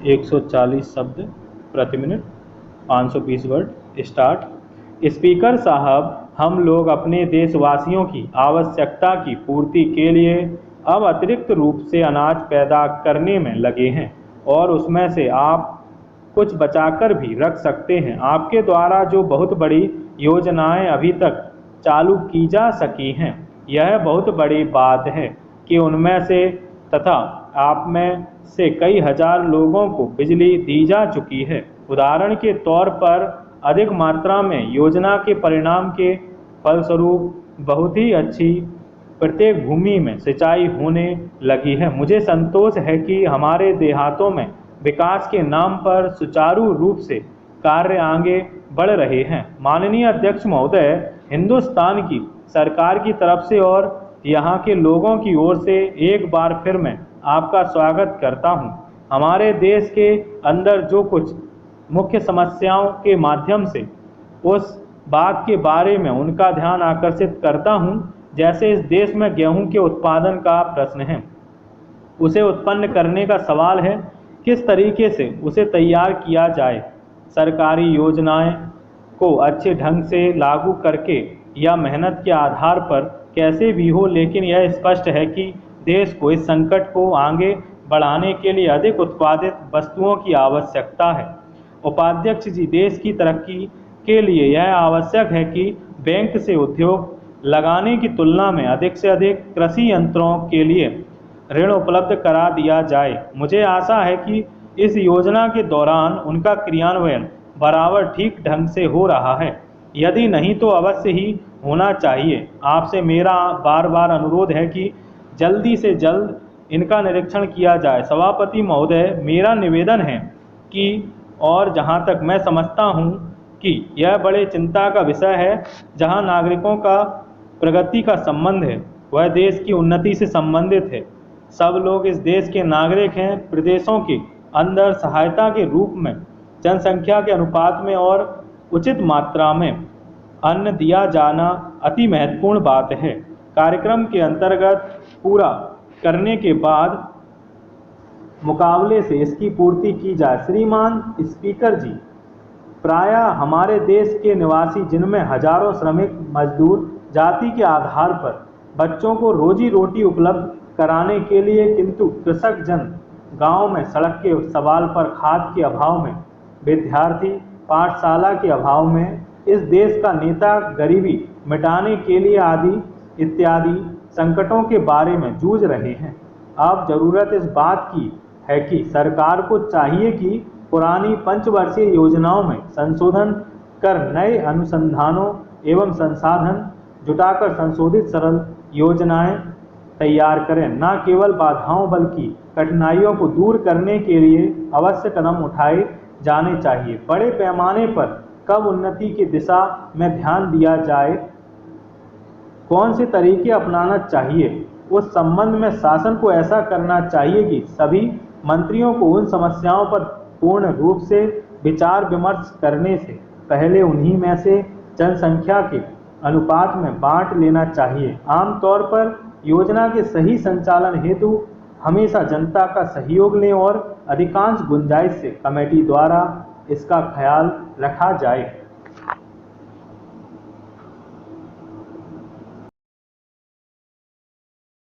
140 शब्द प्रति minute, 520 word. Start. Speaker साहब, हम लोग अपने देशवासियों की आवश्यकता की पूर्ति के लिए अब अतिरिक्त रूप से अनाज पैदा करने में लगे हैं और उसमें से आप कुछ बचाकर भी रख सकते हैं। आपके द्वारा जो बहुत बड़ी योजनाएं अभी तक चालू की जा सकी हैं, यह बहुत बड़ी बात है कि उनमें से तथा आप में से कई हजार लोगों को बिजली दी जा चुकी है। उदाहरण के तौर पर अधिक मात्रा में योजना के परिणाम के फलस्वरूप बहुत ही अच्छी प्रत्येक भूमि में सिंचाई होने लगी है। मुझे संतोष है कि हमारे देहातों में विकास के नाम पर सुचारू रूप से कार्य आगे बढ़ रहे हैं। माननीय अध्यक्ष महोदय, हिंदुस्तान की सरकार की तरफ से और यहाँ के लोगों की ओर से एक बार फिर मैं आपका स्वागत करता हूँ। हमारे देश के अंदर जो कुछ मुख्य समस्याओं के माध्यम से उस बात के बारे में उनका ध्यान आकर्षित करता हूँ, जैसे इस देश में गेहूं के उत्पादन का प्रश्न है, उसे उत्पन्न करने का सवाल है, किस तरीके से उसे तैयार किया जाए। सरकारी योजनाएं को अच्छे ढंग से लागू करके या मेहनत के आधार पर कैसे भी हो, लेकिन यह स्पष्ट है कि देश को इस संकट को आगे बढ़ाने के लिए अधिक उत्पादित वस्तुओं की आवश्यकता है। उपाध्यक्ष जी, देश की तरक्की के लिए यह आवश्यक है कि बैंक से उद्योग लगाने की तुलना में अधिक से अधिक कृषि यंत्रों के लिए ऋण उपलब्ध करा दिया जाए। मुझे आशा है कि इस योजना के दौरान उनका क्रियान्वयन बराबर ठीक ढंग से हो रहा है। यदि नहीं तो अवश्य ही होना चाहिए। आपसे मेरा बार बार अनुरोध है कि जल्दी से जल्द इनका निरीक्षण किया जाए। सभापति महोदय, मेरा निवेदन है कि और जहां तक मैं समझता हूं कि यह बड़े चिंता का विषय है, जहां नागरिकों का प्रगति का संबंध है, वह देश की उन्नति से संबंधित है। सब लोग इस देश के नागरिक हैं। प्रदेशों के अंदर सहायता के रूप में जनसंख्या के अनुपात में और उचित मात्रा में अन्न दिया जाना अति महत्वपूर्ण बात है। कार्यक्रम के अंतर्गत पूरा करने के बाद मुकाबले से इसकी पूर्ति की जाए। श्रीमान स्पीकर जी, प्रायः हमारे देश के निवासी, जिनमें हजारों श्रमिक मजदूर जाति के आधार पर बच्चों को रोजी रोटी उपलब्ध कराने के लिए, किंतु कृषक जन गांव में सड़क के सवाल पर, खाद के अभाव में, विद्यार्थी पाठशाला के अभाव में, इस देश का नेता गरीबी मिटाने के लिए आदि इत्यादि संकटों के बारे में जूझ रहे हैं। अब जरूरत इस बात की है कि सरकार को चाहिए कि पुरानी पंचवर्षीय योजनाओं में संशोधन कर नए अनुसंधानों एवं संसाधन जुटाकर संशोधित सरल योजनाएं तैयार करें। न केवल बाधाओं बल्कि कठिनाइयों को दूर करने के लिए अवश्य कदम उठाए जाने चाहिए। बड़े पैमाने पर कब उन्नति की दिशा में ध्यान दिया जाए, कौन से तरीके अपनाना चाहिए, उस संबंध में शासन को ऐसा करना चाहिए कि सभी मंत्रियों को उन समस्याओं पर पूर्ण रूप से विचार विमर्श करने से पहले उन्हीं में से जनसंख्या के अनुपात में बांट लेना चाहिए। आमतौर पर योजना के सही संचालन हेतु हमेशा जनता का सहयोग लें और अधिकांश गुंजाइश से कमेटी द्वारा इसका ख्याल रखा जाए।